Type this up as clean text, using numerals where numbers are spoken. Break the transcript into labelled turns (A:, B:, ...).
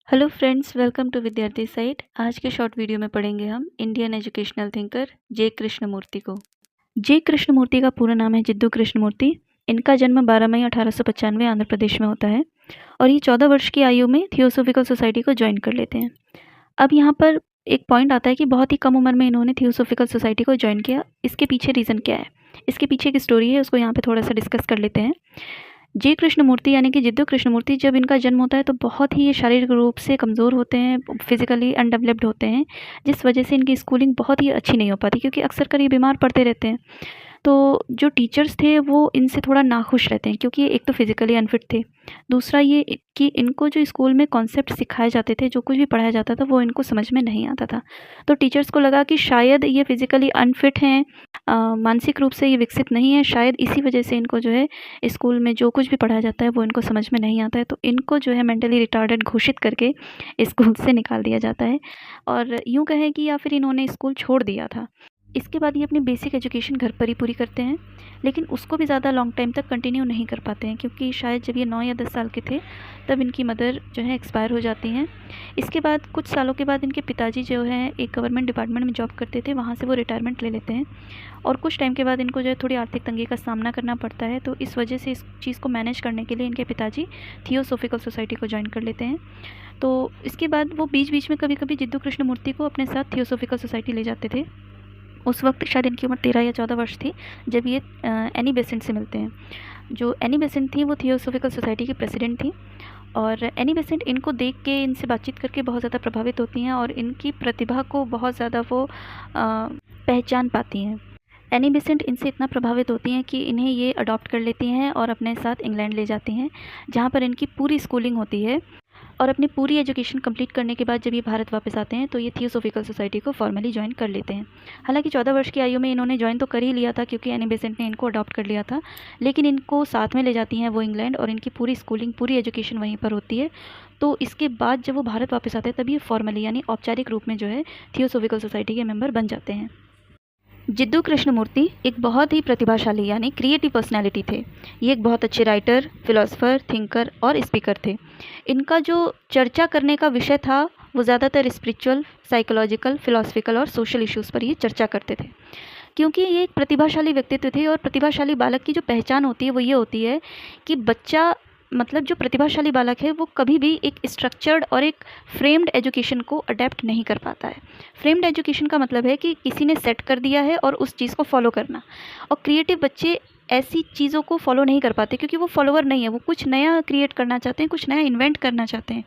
A: Hello friends, welcome to विद्यार्थी site. आज के शॉर्ट वीडियो में पढ़ेंगे हम इंडियन एजुकेशनल थिंकर जे कृष्णमूर्ति को। जे कृष्णमूर्ति का पूरा नाम है जिद्दू कृष्णमूर्ति। इनका जन्म 12 मई 1895 आंध्र प्रदेश में होता है और ये 14 वर्ष की आयु में थियोसोफिकल सोसाइटी को ज्वाइन कर लेते हैं। अब यहाँ पर एक पॉइंट आता है कि बहुत ही कम उम्र में इन्होंने थियोसोफिकल सोसाइटी को ज्वाइन किया। इसके पीछे रीज़न क्या है, इसके पीछे की स्टोरी है, उसको यहाँ पे थोड़ा सा डिस्कस कर लेते हैं। जे कृष्णमूर्ति यानी कि जिद्दू कृष्णमूर्ति, जब इनका जन्म होता है तो बहुत ही ये शारीरिक रूप से कमज़ोर होते हैं, फिजिकली अनडेवलप्ड होते हैं, जिस वजह से इनकी स्कूलिंग बहुत ही अच्छी नहीं हो पाती क्योंकि अक्सर कर ये बीमार पड़ते रहते हैं। तो जो टीचर्स थे वो इनसे थोड़ा नाखुश रहते हैं क्योंकि एक तो फिज़िकली अनफिट थे, दूसरा ये कि इनको जो स्कूल में कॉन्सेप्ट सिखाए जाते थे, जो कुछ भी पढ़ाया जाता था वो इनको समझ में नहीं आता था। तो टीचर्स को लगा कि शायद ये फिज़िकली अनफिट हैं, मानसिक रूप से ये विकसित नहीं है, शायद इसी वजह से इनको जो है स्कूल में जो कुछ भी पढ़ाया जाता है वो इनको समझ में नहीं आता है। तो इनको जो है मेंटली रिटार्डेड घोषित करके स्कूल से निकाल दिया जाता है और यूँ कहें कि या फिर इन्होंने स्कूल छोड़ दिया था। इसके बाद ये अपनी बेसिक एजुकेशन घर पर ही पूरी करते हैं, लेकिन उसको भी ज़्यादा लॉन्ग टाइम तक कंटिन्यू नहीं कर पाते हैं क्योंकि शायद जब ये 9 या 10 साल के थे तब इनकी मदर जो है एक्सपायर हो जाती हैं। इसके बाद कुछ सालों के बाद इनके पिताजी जो हैं एक गवर्नमेंट डिपार्टमेंट में जॉब करते थे, वहाँ से वो रिटायरमेंट ले लेते हैं और कुछ टाइम के बाद इनको जो है थोड़ी आर्थिक तंगी का सामना करना पड़ता है। तो इस वजह से इस चीज़ को मैनेज करने के लिए इनके पिताजी थियोसोफिकल सोसाइटी को ज्वाइन कर लेते हैं। तो इसके बाद वो बीच बीच में कभी कभी जिद्दू कृष्णमूर्ति को अपने साथ थियोसोफिकल सोसाइटी ले जाते थे। उस वक्त शायद इनकी उम्र 13 या 14 वर्ष थी जब ये एनी बेसेंट से मिलते हैं। जो एनी बेसेंट थी वो थियोसोफिकल सोसाइटी की प्रेसिडेंट थी और एनी बेसेंट इनको देख के, इनसे बातचीत करके बहुत ज़्यादा प्रभावित होती हैं और इनकी प्रतिभा को बहुत ज़्यादा वो पहचान पाती हैं। एनी बेसेंट इनसे इतना प्रभावित होती हैं कि इन्हें ये अडॉप्ट कर लेती हैं और अपने साथ इंग्लैंड ले जाती हैं, जहाँ पर इनकी पूरी स्कूलिंग होती है। और अपनी पूरी एजुकेशन कंप्लीट करने के बाद जब ये भारत वापस आते हैं तो ये थियोसोफिकल सोसाइटी को फॉर्मली ज्वाइन कर लेते हैं। हालांकि 14 वर्ष की आयु में इन्होंने ज्वाइन तो कर ही लिया था क्योंकि एनी बेसेंट ने इनको अडॉप्ट कर लिया था, लेकिन इनको साथ में ले जाती हैं वो इंग्लैंड और इनकी पूरी स्कूलिंग, पूरी एजुकेशन वहीं पर होती है। तो इसके बाद जब वो भारत वापस आते हैं तब ये फॉर्मली यानी औपचारिक रूप में जो है थियोसोफिकल सोसाइटी के मेंबर बन जाते हैं। जिद्दू कृष्णमूर्ति एक बहुत ही प्रतिभाशाली यानी क्रिएटिव पर्सनैलिटी थे। ये एक बहुत अच्छे राइटर, फिलोसोफर, थिंकर और स्पीकर थे। इनका जो चर्चा करने का विषय था वो ज़्यादातर स्पिरिचुअल, साइकोलॉजिकल, फिलोसफिकल और सोशल इश्यूज़ पर ये चर्चा करते थे। क्योंकि ये एक प्रतिभाशाली व्यक्तित्व थे और प्रतिभाशाली बालक की जो पहचान होती है वो ये होती है कि बच्चा, मतलब जो प्रतिभाशाली बालक है वो कभी भी एक स्ट्रक्चर्ड और एक फ्रेम्ड एजुकेशन को अडेप्ट नहीं कर पाता है। फ्रेम्ड एजुकेशन का मतलब है कि किसी ने सेट कर दिया है और उस चीज़ को फॉलो करना, और क्रिएटिव बच्चे ऐसी चीज़ों को फॉलो नहीं कर पाते क्योंकि वो फॉलोअर नहीं है, वो कुछ नया क्रिएट करना चाहते हैं, कुछ नया इन्वेंट करना चाहते हैं।